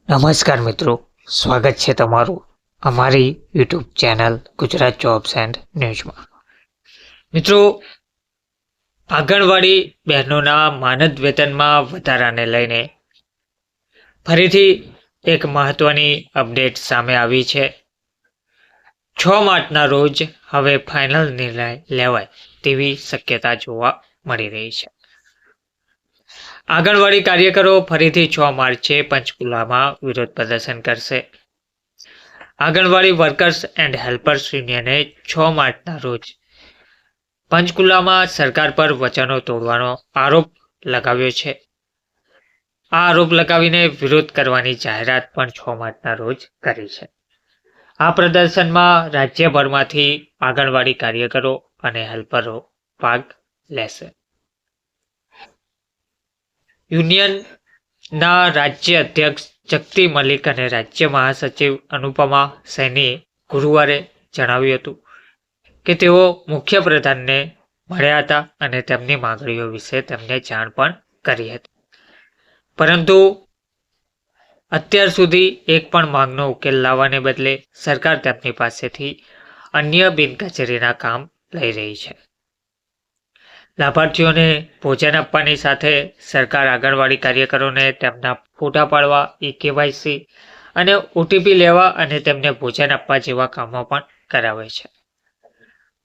નમસ્કાર મિત્રો, સ્વાગત છે તમારું અમારી YouTube channel Gujarat jobs and ન્યૂઝમાં। મિત્રો, આંગણવાડી બહેનોના માનદ વેતનમાં વધારાને લઈને ફરીથી એક મહત્વની અપડેટ સામે આવી છે। 6 માર્ચના રોજ હવે ફાઇનલ નિર્ણય લેવાય તેવી શક્યતા જોવા મળી રહી છે। આંગણવાડી કાર્યકરો ફરીથી 6 માર્ચે પંચકુલામાં વિરોધ પ્રદર્શન કરશે। આંગણવાડી વર્કર્સ એન્ડ હેલ્પર્સ યુનિયને 6 માર્ચના રોજ પંચકુલામાં સરકાર પર વચનો તોડવાનો આરોપ લગાવ્યો છે। આ આરોપ લગાવીને વિરોધ કરવાની જાહેરાત પણ 6 માર્ચના રોજ કરી છે। આ પ્રદર્શનમાં રાજ્યભરમાંથી આંગણવાડી કાર્યકરો અને હેલ્પરો ભાગ લેશે। યુનિયનના રાજ્ય અધ્યક્ષ જગતિ મલિક અને રાજ્ય મહાસચિવ અનુપમા સૈનીએ ગુરુવારે જણાવ્યું હતું કે તેઓ મુખ્યપ્રધાનને મળ્યા હતા અને તેમની માંગણીઓ વિશે તેમને જાણ પણ કરી હતી, પરંતુ અત્યાર સુધી એક પણ માંગનો ઉકેલ લાવવાને બદલે સરકાર તેમની પાસેથી અન્ય બિનકચેરીના કામ લઈ રહી છે। લાભાર્થીઓને ભોજન આપવાની સાથે સરકાર આંગણવાડી કાર્યકરોને તેમના ફોટા પાડવા, KYC અને OTP લેવા અને તેમને ભોજન આપવા જેવા કામો પણ કરાવે છે।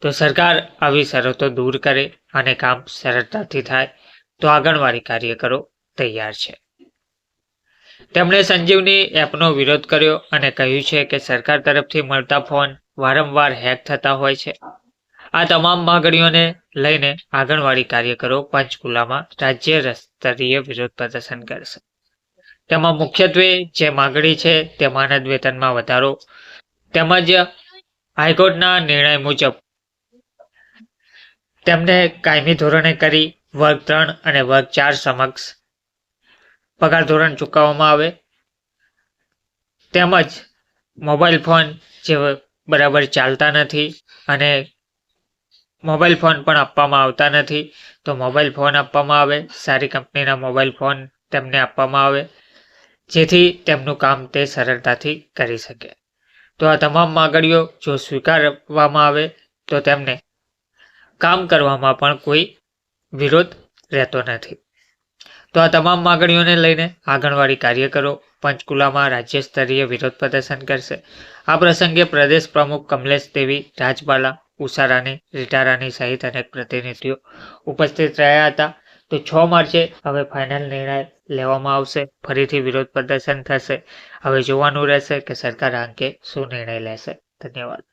તો સરકાર આવી શરતો દૂર કરે અને કામ સરળતાથી થાય તો આંગણવાડી કાર્યકરો તૈયાર છે। તેમણે સંજીવની એપનો વિરોધ કર્યો અને કહ્યું છે કે સરકાર તરફથી મળતા ફોન વારંવાર હેક થતા હોય છે। આ તમામ માંગણીઓને લઈને આંગણવાડી કાર્યકરો પંચકુલામાં રાજ્ય સ્તરીય વિરોધ પ્રદર્શન કરશે। તેમાં મુખ્યત્વે જે માંગણી છે તે માનદ વેતનમાં વધારો તેમજ હાઈકોર્ટના નિર્ણય મુજબ તેમને કાયમી ધોરણે કરી વર્ગ 3 અને વર્ગ 4 સમક્ષ પગાર ધોરણ ચૂકવવામાં આવે, તેમજ મોબાઈલ ફોન જે બરાબર ચાલતા નથી અને મોબાઈલ ફોન પણ આપવામાં આવતા નથી તો મોબાઈલ ફોન આપવામાં આવે, સારી કંપનીના મોબાઈલ ફોન તેમને આપવામાં આવે જેથી તેમનું કામ તે સરળતાથી કરી શકે। તો આ તમામ માંગણીઓ જો સ્વીકારવામાં આવે તો તેમને કામ કરવામાં પણ કોઈ વિરોધ રહેતો નથી। તો આ તમામ માંગણીઓને લઈને આંગણવાડી કાર્યકરો પંચકુલામાં રાજ્ય સ્તરીય વિરોધ પ્રદર્શન કરશે। આ પ્રસંગે પ્રદેશ પ્રમુખ કમલેશ દેવી, રાજબાલા, ઉષા રાની, રીટા રાની સહિત અનેક પ્રતિનિધિઓ ઉપસ્થિત રહ્યા હતા। તો 6 માર્ચે હવે ફાઇનલ નિર્ણય લેવામાં આવશે, ફરીથી વિરોધ પ્રદર્શન થશે। હવે જોવાનું રહેશે કે સરકાર આ અંગે શું નિર્ણય લેશે। ધન્યવાદ।